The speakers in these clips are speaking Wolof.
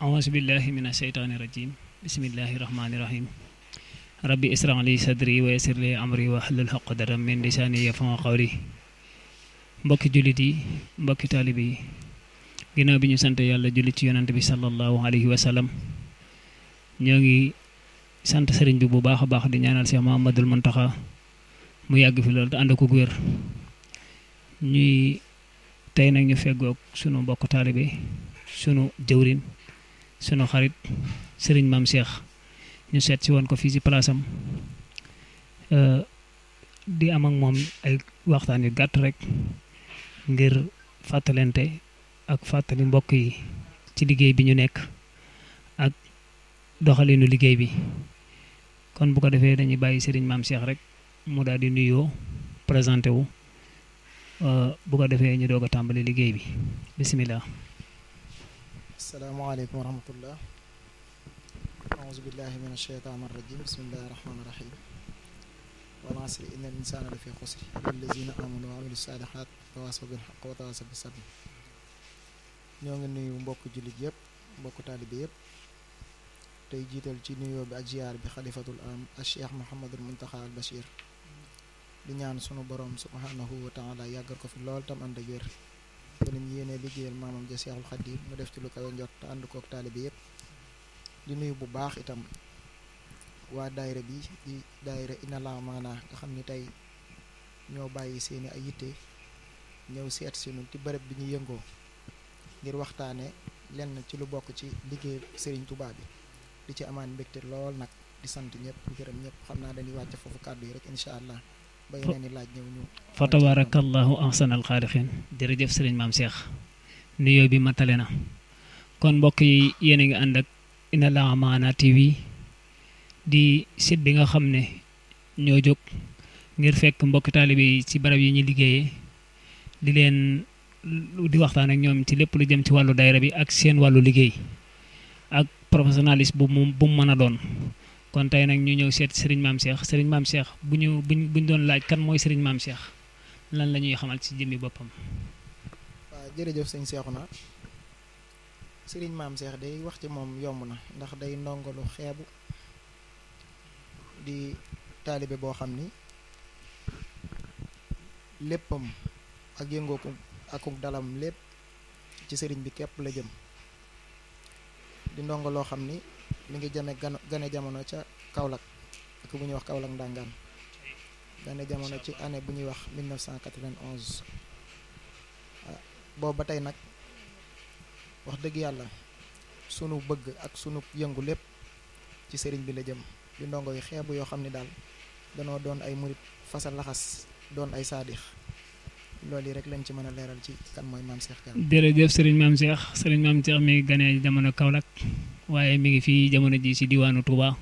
أعوذ بالله من الشيطان الرجيم بسم الله الرحمن الرحيم ربي اسرع لي صدري ويسر لي أمري واحلل عقدة من لساني يفقهوا قولي mbokki jullit yi mbokki taalibe yi ginnaaw bi ñu sant yàlla julli ci yonante bi sallallahu alayhi wa sallam ñoo ngi sant sëriñ bi bu baax a baax di ñaanal Cheikh Mouhamadoul Mountakha mu yàgg fi loolu te ànd ko wér ñuy tey nag ñu feggoog sunu mbokk taalibe sunu jëwrin sunu xarit sëriñ Maam Cheikh ñu seet si woon ko fii ci palaasam di am ak moom ay waxtaan yu gàtt rek ngir fàttalente ak fàttali mbokk yi ci liggéey bi ñu nekk ak doxalinu liggéey bi kon bu ko defee dañuy bàyyi sëriñ Maam Cheikh rek mu daal di nuyoo présenté wu bu ko defee ñu doog a tàmbali liggéey bi bisimilah. asalaamaaleykum wa rahmatullah aouzu billahi min asheytaan arrajim bismillahi rahmaani rahim wal asri inna al insana la fi xusri allazina amanu wa amilu salihat tawaasaw bil haqq wa tawaasaw bis sabr ñoo ngi nuyu mbokk jullit yëpp mbokk taalibe yëpp tey jiital ci nuyoo bi ak ziyaar bi xalifatul am al cheikh Mouhamadoul Mountakha al Bachir di ñaan sunu borom subhanahu wa taala yàggal ko fi lool tam ànd ak wér ba nim yéenee liggéeyal maamam ja Seexul Xadiim mu def ci lu kawe njot te ànd kook taalibe yëpp di nuyu bu baax itam waa daayira bi di daayira Inna Laa Maanaa nga xam ni tey ñoo bàyyi seeni ay yitte ñëw seet sinu ci bërëb bi ñu yëngoo ngir waxtaane lenn ci lu bokk ci liggéey Sëriñ Tuubaa bi di ci amaan mbégte lool nag di sant ñëpp di gërëm ñëpp xam naa dañuy wàcc foofu kàddu yi rek incha allah ba yeneen ni laaj ñëw ñu fa tabarakallahu ahsanal xaaliqiin jërëjëf sëriñ Maam Cheikh nuyoo bi matale na kon mbokk yi yéen a ngi ànd ak Inna Laa Maanaa TV di site bi nga xam ne ñoo jóg ngir fekk mbokki taalibe yi ci barab yi ñuy liggéeyee di leen di waxtaan ak ñoom ci lépp lu jëm ci wàllu daayira bi ak seen wàllu liggéey ak professionnalisme bu mu mën a doon kon tey nag ñu ñëw seet sëriñ Maam Cheikh sëriñ Maam Cheikh buñ doon laaj kan mooy sëriñ Maam Cheikh lan la ñuy xamal ci jëmmi boppam. waaw jërëjëf sëñ Seexuna sëriñ Maam Cheikh day wax ci moom yomb na ndax day ndongolu xeebu di taalibe boo xam ni léppam ak yëngooku akuk dalam lépp ci sëriñ bi képp la jëm di ndongo loo xam ni mi ngi jame gane jamono ca Kaolack ak bu ñuy wax Kaolack Ndangaan gane jamono ci année bu ñuy wax 1991 boobu ba tey nag wax dëgg yàlla sunu bëgg ak sunu yëngu lépp ci sëriñ bi la jëm di ndongo yu xeebu yoo xam ni daal danoo doon ay murit fasal laxas doon ay saadix loolu yi rek lañ ci mën a leeral ci kan mooy Maam Cheikh Kane. jërëjëf sëriñ Maam Cheikh sëriñ Maam Cheikh mi ngi ganee jamono Kaolack waaye mi ngi fii jamono ji ci diwaanu Touba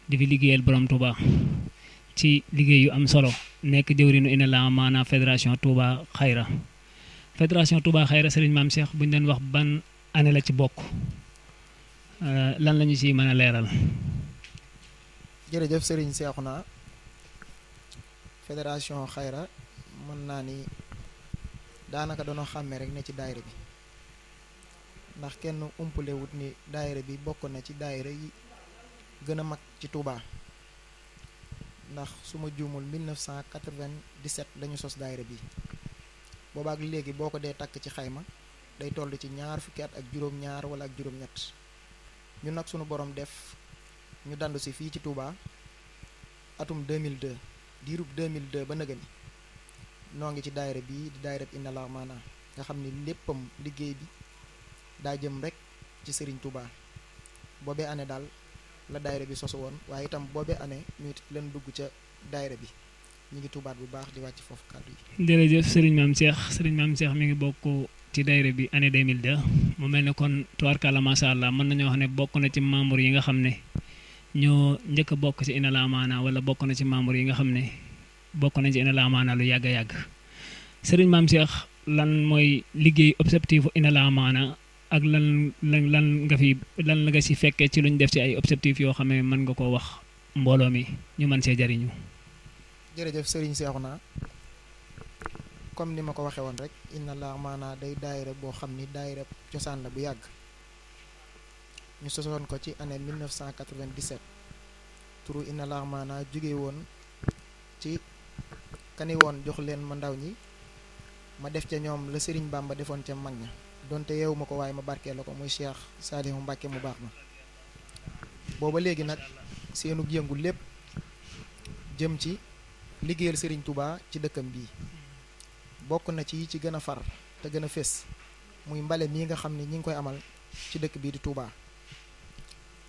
di fi liggéeyal borom Touba ci liggéey yu am solo nekk jëwrinu Inna Laa Maanaa fédération Touba Xayra fédération Touba Xayra sëriñ Maam Cheikh bu ñu doon wax ban année la ci bokk lan la ñu ciy mën a leeral. jërëjëf sëriñ Seexuna fédération Xayra mën naa ni daanaka dañoo xàmmee rek ne ci daayira bi ndax kenn umpalewut ni daayira bi bokk na ci daayira yi gën a mag ci Touba ndax su ma juumul 1997 lañu sos daayira bi boobaak léegi boo ko dee takk ci xayma day toll ci ñaar fukki at ak juróom-ñaar wala ak juróom-ñett ñun nag sunu borom def ñu dandu si fii ci Touba atum 2002 diirub 2002 ba nëgëni noo ngi ci daayira bii di daayira Inna Laa Maanaa nga xam ni léppam liggéey bi daa jëm rek ci Serigne Touba boobee année daal la daayira bi sosu woon waaye itam boobee année ñu leen dugg ca daayira bi ñu ngi tuubaat bu baax di wàcc foofu kàddu yi. jërëjëf sëriñ Maam Cheikh sëriñ Maam Cheikh mi ngi bokk ci daayira bi année 2002 mu mel ne kon tubaarkàlla macha allah mën nañoo wax ne bokk na ci membre yi nga xam ne ñoo njëkk a bokk ci Inna Laa Maanaa wala bokk na ci membre yi nga xam ne bokk nañ ci Inna Laa Maanaa lu yàgg a yàgg sëriñ Maam Cheikh lan mooy liggéey objectif Inna Laa Maanaa ak lan nga ci fekkee ci luñ def ci ay objectif yoo xam ne mën nga koo wax mbooloo mi ñu mën see jariñu. jërëjëf sëriñ Seexuna comme ni ma ko waxee woon rek Inna Laa Maanaa day daayira boo xam ni daayira cosaan la bu yàgg ñu sosoon ko ci année 1997 turu inna laax maanaa jóge woon ci kani woon jox leen ma ndaw ñi ma def ca ñoom la Sëriñ Bamba defoon ca mag ña donte yeewu ma ko waaye ma barkee la ko muy Cheikh Saalihu Mbàkke mu baax ma booba léegi nag seenug yëngu lépp jëm ci liggéeyal Sëriñ Touba ci dëkkam bii bokk na ci yi ci gën a far te gën a fés muy mbale mii nga xam ne ñi ngi koy amal ci dëkk bii di Touba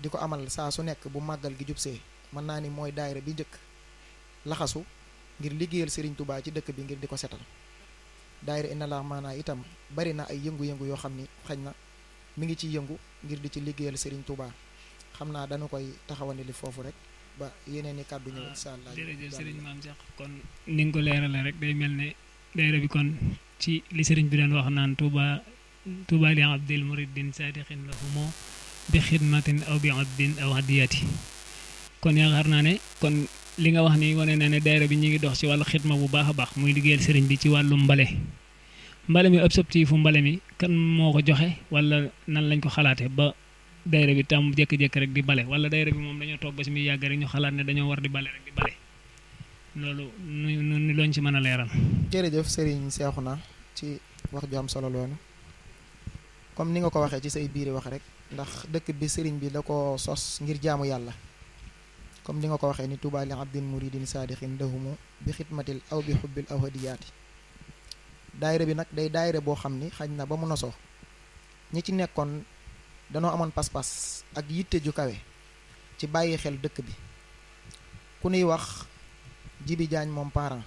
di ko amal saa su nekk bu màggal gi jubsee mën naa ni mooy daayira bi njëkk laxasu ngir liggéeyal Sëriñ Touba ci dëkk bi ngir di ko setal daayira inna laa maanaa itam bari na ay yëngu-yëngu yoo xam ni xañ na mi ngi ci yëngu ngir di ci liggéeyal Sëriñ Touba xam naa dañu koy taxawandi li foofu rek ba yeneen i kàddu ñëw insha Allah. jërëjëf sëriñ Maam Cheikh kon ni nga ko leerale rek day mel ne daayira bi kon ci li sëriñ bi doon wax naan Touba li abdil muridin saadixin lahumo bi xidmatin aw bi abdin aw hadiyati kon yaakaar naa ne kon li nga wax ni wane na ne daayira bi ñu ngi dox ci wàllu xidma bu baax a baax muy liggéeyal sëriñ bi ci wàllu mbale mi objectifu mbale mi kan moo ko joxe wala nan lañ ko xalaate ba daayira bi tam jékki-jékki rek di bale wala daayira bi moom dañoo toog ba si muy yàgg rek ñu xalaat ne dañoo war di bale rek di bale loolu nu looñ ci mën a leeral. jërëjëf Serigne Cheikhouna ci wax ju am solo loolu comme ni nga ko waxee ci say biiri wax rek ndax dëkk bi sëriñ bi da ko sos ngir jaamu yàlla comme ni nga ko waxee ni Touba li abdin muridin saadixin lahumu bi xidmatil aw bi xubbil aw hadiyaati daayira bi nag day daayira boo xam ni xañ na ba mu nosoo ñi ci nekkoon danoo amoon pas-pas ak yitte ju kawe ci bàyyi xel dëkk bi ku nuy wax Jibi Jaañ moom parent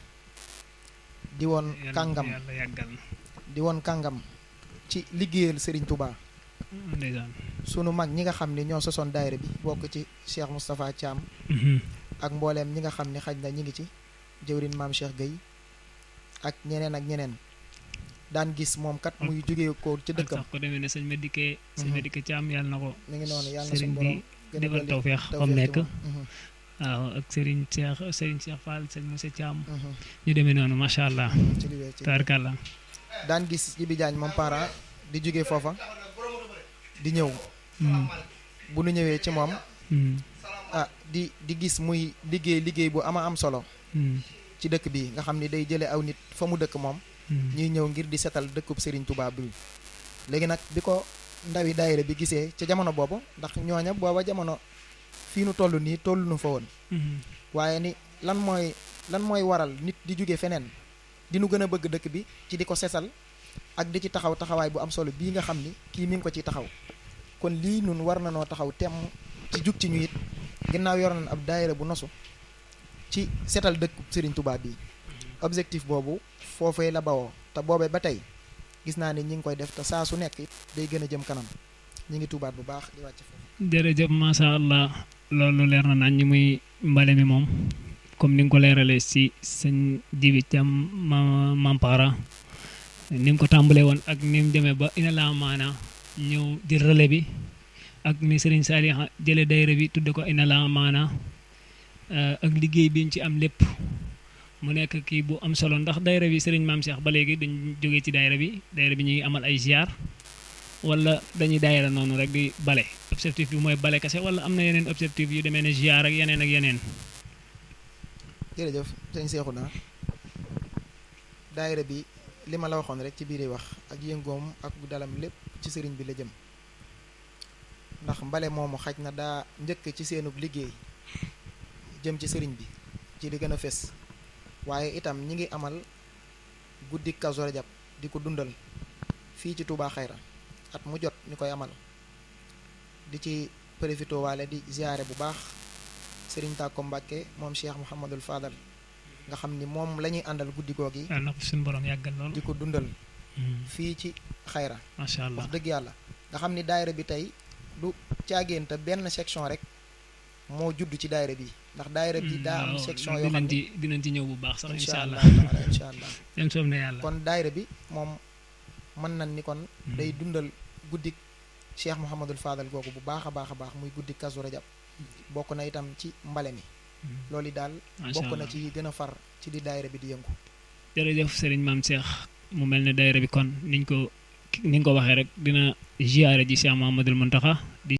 di woon kàngam di woon kàngam ci liggéeyal Serigne Touba sunu mag ñi nga xam ne ñoo sosoon daayira bi bokk ci Cheikh Moustapha Thiam ak mbooleem ñi nga xam ne xaj na ñi ngi ci jëwrin maam Cheikh Gueye ak ñeneen daan gis moom kat muy jógee ko ci dëkkam sax ko demee ne sëñ Madické Thiam yàlla na ko mi ngi noonu yàlla na sëriñ suñu borom bi defal tawfeex fa mu nekk waaw ak sëriñ Cheikh Fall sëñ Moussa Thiam ñu demee noonu macha allah ci liggéey ci tabarkàlla daan gis Jibi Jaañ moom parent di jógee foofa di ñëw bu nu ñëwee ci moom di gis muy liggéey bu ama am solo ci dëkk bi nga xam ni day jële aw nit fa mu dëkk moom ñuy ñëw ngir di setal dëkkub Serigne Touba bi léegi nag bi ko ndawi daayira bi gisee ca jamono boobu ndax ñooña booba jamono fii nu toll nii toll nu fa woon waaye ni lan mooy waral nit di jóge feneen di nu gën a bëgg dëkk bi ci di ko sesal ak di ci taxawaay bu am solo bii nga xam ni kii mi ngi ko ciy taxaw kon lii nun war na noo taxaw temm ci jug ci ñu it ginnaaw yor nañ ab daayira bu nosu ci setal dëkk Serigne Touba bi objectif boobu foofee la bawoo te boobee ba tey gis naa ne ñi ngi koy def te saa su nekk it day gën a jëm kanam ñi ngi tuubaat bu baax di wàcc foofu. jërëjëf macha allah loolu leer na nañ ñi muy mbale mi moom comme ni nga ko leeralee si sëñ Jibi Thiam Mampara ni mu ko tàmbalee woon ak ni mu demee ba ina la maana ñëw jël relais bi ak ni Serigne Saliou jëlee daayira bi tudde ko ina la maana ak liggéey bi ñu ci am lépp mu nekk kii bu am solo ndax daayira bi Serigne Mame Cheikh ba léegi dañ jógee ci daayira bi ñu ngi amal ay ziar wala dañuy daayira noonu rek di bale objectif bi mooy bale kese wala am na yeneen objectif yu demee ne ziar ak yeneen jërëjëf sëñ Cheikhouna daayira bi li ma la waxoon rek ci biir wax ak yëngoom ak bu dalam lépp ci sëriñ bi la jëm ndax mbale moomu xaj na daa njëkk ci seenub liggéey jëm ci sëriñ bi ci li gën a fes waaye itam ñi ngi amal guddi Kazu Rajab di ko dundal fii ci Touba Xayra at mu jot ñu koy amal di ci profité waale di ziyaare bu baax sëriñ Tàkko Mbàkke moom Cheikh Mouhamadul Fadal nga xam ni moom la ñuy àndal guddi googi yàlla na ko suñu borom yàggal lool di ko dundal fii ci Xayra macha allah wax dëgg yàlla nga xam ni daayira bi tey du caagéente benn section rek moo judd ci daayira bi ndax daayira bi daa am section yoo xam ne dinañ ci ñëw bu baax sax incha allah incha allah dem soob na yàlla kon daayira bi moom mën nañ ni kon day dundal guddik Cheikh Mouhamadul Fadal googu bu baax a baax muy guddik Kazu Rajab bokk na itam ci mbale mi loolu daal bokk na ci gën a far ci di daayira bi di yëngu. jërëjëf Serigne Mame Cheikh mu mel ne daayira bi kon ni nga ko waxee rek dina ziyaare ji Cheikh Mouhamadoul Mountakha di